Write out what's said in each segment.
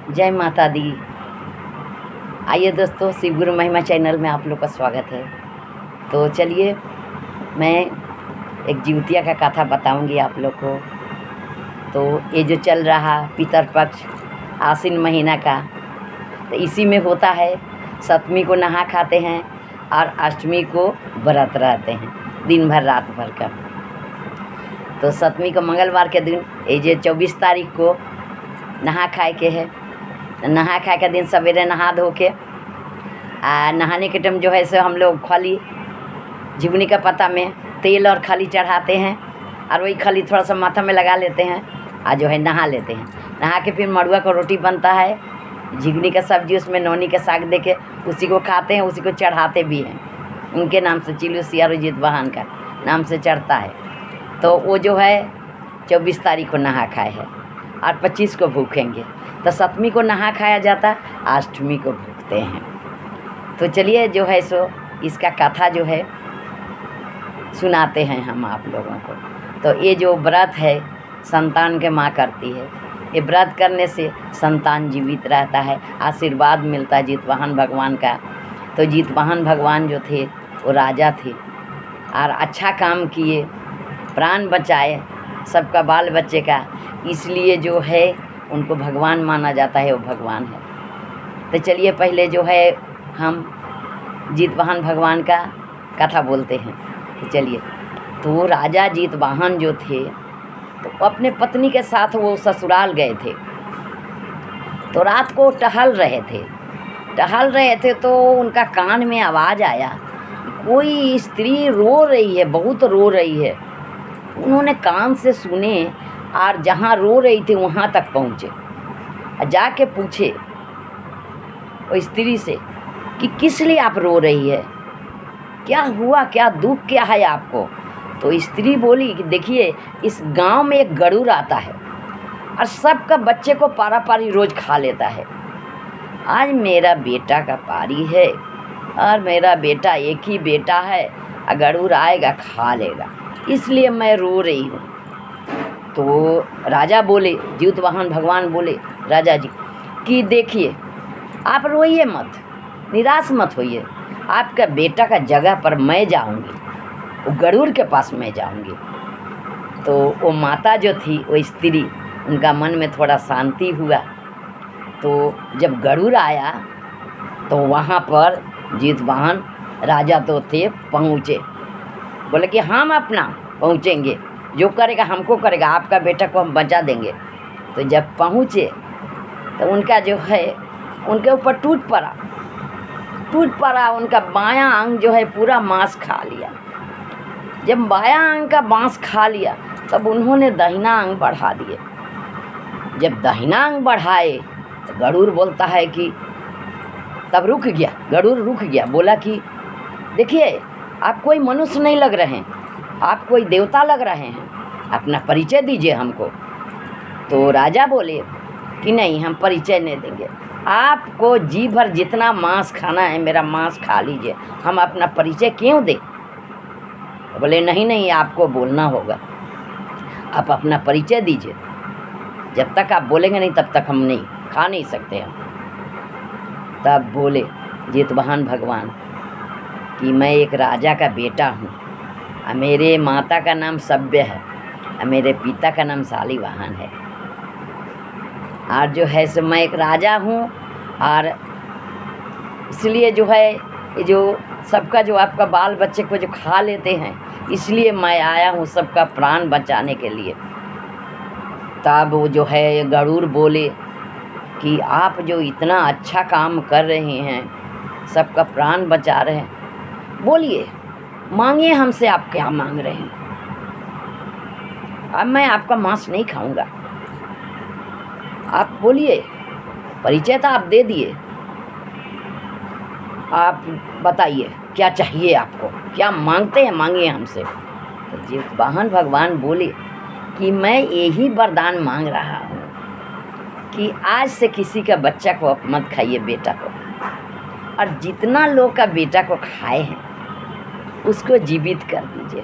जय माता दी। आइए दोस्तों, शिव गुरु महिमा चैनल में आप लोग का स्वागत है। तो चलिए, मैं एक जिउतिया का कथा बताऊंगी आप लोग को। तो ये जो चल रहा पितरपक्ष आश्विन महीना का, तो इसी में होता है। सप्तमी को नहा खाते हैं और अष्टमी को व्रत रहते हैं दिन भर रात भर का। तो सप्तमी को मंगलवार के दिन ये जो 24 तारीख को नहा खाए के है। नहा खाए के दिन सवेरे नहा धो के नहाने के टाइम जो है सो हम लोग खली झिगुनी का पत्ता में तेल और खली चढ़ाते हैं और वही खली थोड़ा सा माथा में लगा लेते हैं और जो है नहा लेते हैं। नहा के फिर मड़ुआ का रोटी बनता है, झिगनी का सब्जी, उसमें नौनी का साग दे के उसी को खाते हैं, उसी को चढ़ाते भी हैं। उनके नाम से चिलू सियारो जीत वाहन का नाम से चढ़ता है। तो वो जो है 24 तारीख को नहा खाए है और 25 को भूखेंगे। तो सप्तमी को नहा खाया जाता, अष्टमी को भूखते हैं। तो चलिए जो है सो इसका कथा जो है सुनाते हैं हम आप लोगों को। तो ये जो व्रत है संतान के माँ करती है। ये व्रत करने से संतान जीवित रहता है, आशीर्वाद मिलता है जितवाहन भगवान का। तो जितवाहन भगवान जो थे वो राजा थे और अच्छा काम किए, प्राण बचाए सबका बाल बच्चे का, इसलिए जो है उनको भगवान माना जाता है, वो भगवान है। तो चलिए पहले जो है हम जितवाहन भगवान का कथा बोलते हैं। तो चलिए, तो राजा जितवाहन जो थे तो अपने पत्नी के साथ वो ससुराल गए थे। तो रात को टहल रहे थे तो उनका कान में आवाज़ आया, कोई स्त्री रो रही है, बहुत रो रही है। उन्होंने कान से सुने और जहाँ रो रही थी वहाँ तक पहुँचे और जाके पूछे वो स्त्री से कि किस लिए आप रो रही है, क्या हुआ, क्या दुख क्या है आपको। तो स्त्री बोली कि देखिए, इस गांव में एक गरुड़ आता है और सबका बच्चे को पारा पारी रोज़ खा लेता है। आज मेरा बेटा का पारी है और मेरा बेटा एक ही बेटा है, गरुड़ आएगा खा लेगा, इसलिए मैं रो रही हूँ। तो राजा बोले, जितवाहन भगवान बोले राजा जी कि देखिए, आप रोइए मत, निराश मत होइए, आपका बेटा का जगह पर मैं जाऊँगी, वो गरुड़ के पास मैं जाऊँगी। तो वो माता जो थी, वो स्त्री, उनका मन में थोड़ा शांति हुआ। तो जब गरुड़ आया तो वहाँ पर जितवाहन राजा तो थे पहुँचे, बोले कि हम अपना पहुँचेंगे, जो करेगा हमको करेगा, आपका बेटा को हम बचा देंगे। तो जब पहुँचे तो उनका जो है उनके ऊपर टूट पड़ा, उनका बायां अंग जो है पूरा मांस खा लिया। जब बायां अंग का मांस खा लिया तब उन्होंने दाहिना अंग बढ़ा दिए। जब दाहिना अंग बढ़ाए तो गरुड़ बोलता है कि तब गरुड़ रुक गया, बोला कि देखिए, आप कोई मनुष्य नहीं लग रहे हैं, आप कोई देवता लग रहे हैं, अपना परिचय दीजिए हमको। तो राजा बोले कि नहीं, हम परिचय नहीं देंगे, आपको जी भर जितना मांस खाना है मेरा मांस खा लीजिए, हम अपना परिचय क्यों दें। बोले नहीं, आपको बोलना होगा, आप अपना परिचय दीजिए, जब तक आप बोलेंगे नहीं तब तक हम नहीं खा नहीं सकते हम। तब बोले जितवाहन भगवान कि मैं एक राजा का बेटा हूँ और मेरे माता का नाम सभ्य है और मेरे पिता का नाम शालिवाहन है, और जो है सो मैं एक राजा हूँ, और इसलिए जो है ये जो सबका जो आपका बाल बच्चे को जो खा लेते हैं, इसलिए मैं आया हूँ सबका प्राण बचाने के लिए। तब वो जो है गरुड़ बोले कि आप जो इतना अच्छा काम कर रहे हैं, सबका प्राण बचा रहे हैं, बोलिए, मांगिए हमसे, आप क्या मांग रहे हैं। अब मैं आपका मांस नहीं खाऊंगा, आप बोलिए, परिचय तो आप दे दिए, आप बताइए क्या चाहिए आपको, क्या मांगते हैं, मांगिए हमसे। तो जितवाहन भगवान बोले कि मैं यही वरदान मांग रहा हूँ कि आज से किसी का बच्चा को मत खाइए, बेटा को, और जितना लोग का बेटा को खाए हैं उसको जीवित कर दीजिए,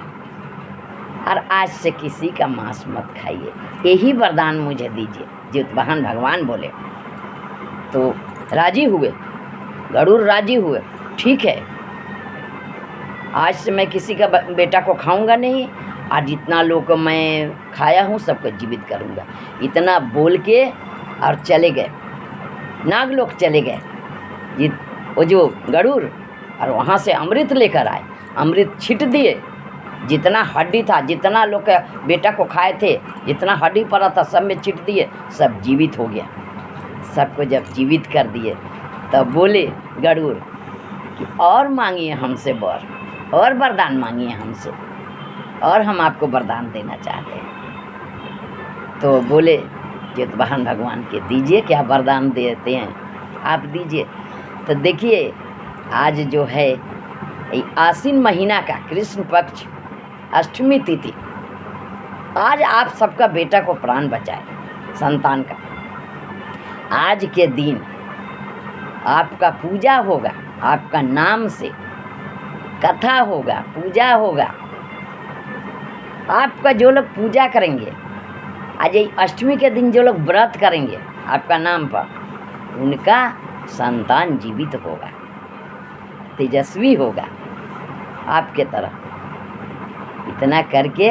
और आज से किसी का मांस मत खाइए, यही वरदान मुझे दीजिए। जितवाहन भगवान बोले। तो राजी हुए, गरुड़ राजी हुए, ठीक है आज से मैं किसी का बेटा को खाऊंगा नहीं, आज जितना लोग को मैं खाया हूँ सबको जीवित करूँगा। इतना बोल के और चले गए, नागलोक चले गए वो जो गरुड़, और वहाँ से अमृत लेकर आए, अमृत छिट दिए, जितना हड्डी था, जितना लोग के बेटा को खाए थे, जितना हड्डी पड़ा था सब में छिट दिए, सब जीवित हो गया। सबको जब जीवित कर दिए तब बोले गरुड़ कि और मांगिए हमसे वर, और वरदान मांगिए हमसे, और हम आपको वरदान देना चाहते हैं। तो बोले जितवाहन भगवान के दीजिए, क्या वरदान देते हैं आप दीजिए। तो देखिए आज जो है आश्विन महीना का कृष्ण पक्ष अष्टमी तिथि, आज आप सबका बेटा को प्राण बचाए, संतान का। आज के दिन आपका पूजा होगा, आपका नाम से कथा होगा, पूजा होगा। आपका जो लोग पूजा करेंगे, आज ये अष्टमी के दिन जो लोग व्रत करेंगे आपका नाम पर, उनका संतान जीवित होगा, तेजस्वी होगा आपके तरह। इतना करके,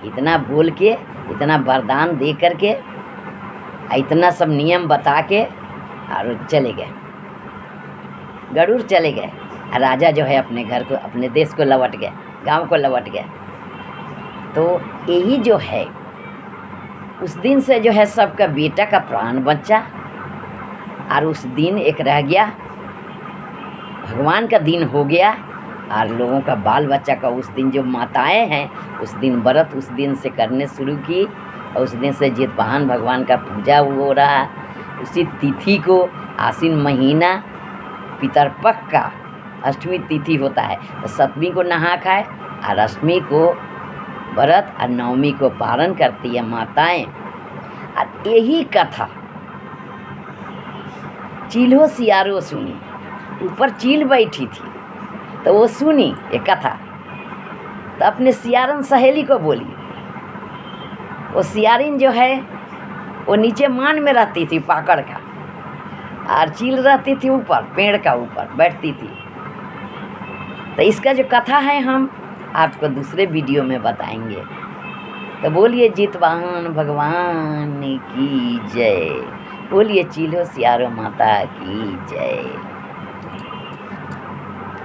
इतना बोल के, इतना वरदान दे करके, इतना सब नियम बता के और चले गए, गरुड़ चले गए। राजा जो है अपने घर को, अपने देश को लौट गए, गांव को लौट गए। तो यही जो है उस दिन से जो है सबका बेटा का प्राण बचा, और उस दिन एक रह गया, भगवान का दिन हो गया, और लोगों का बाल बच्चा का उस दिन जो माताएं हैं उस दिन व्रत उस दिन से करने शुरू की, और उस दिन से जितवाहन भगवान का पूजा हो रहा। उसी तिथि को आश्विन महीना पितरपक्ष का अष्टमी तिथि होता है, तो सप्तमी को नहा खाए, और अष्टमी को व्रत, और नवमी को पारण करती है माताएं। और यही कथा चील्हो सियारो सुनी, ऊपर चील बैठी थी तो वो सुनी ये कथा, तो अपने सियारन सहेली को बोली। वो सियारिन जो है वो नीचे मान में रहती थी पाकड़ का, और चील रहती थी ऊपर पेड़ का ऊपर बैठती थी। तो इसका जो कथा है हम आपको दूसरे वीडियो में बताएंगे। तो बोलिए जितवाहन भगवान की जय, बोलिए चील्हो सियारो माता की जय।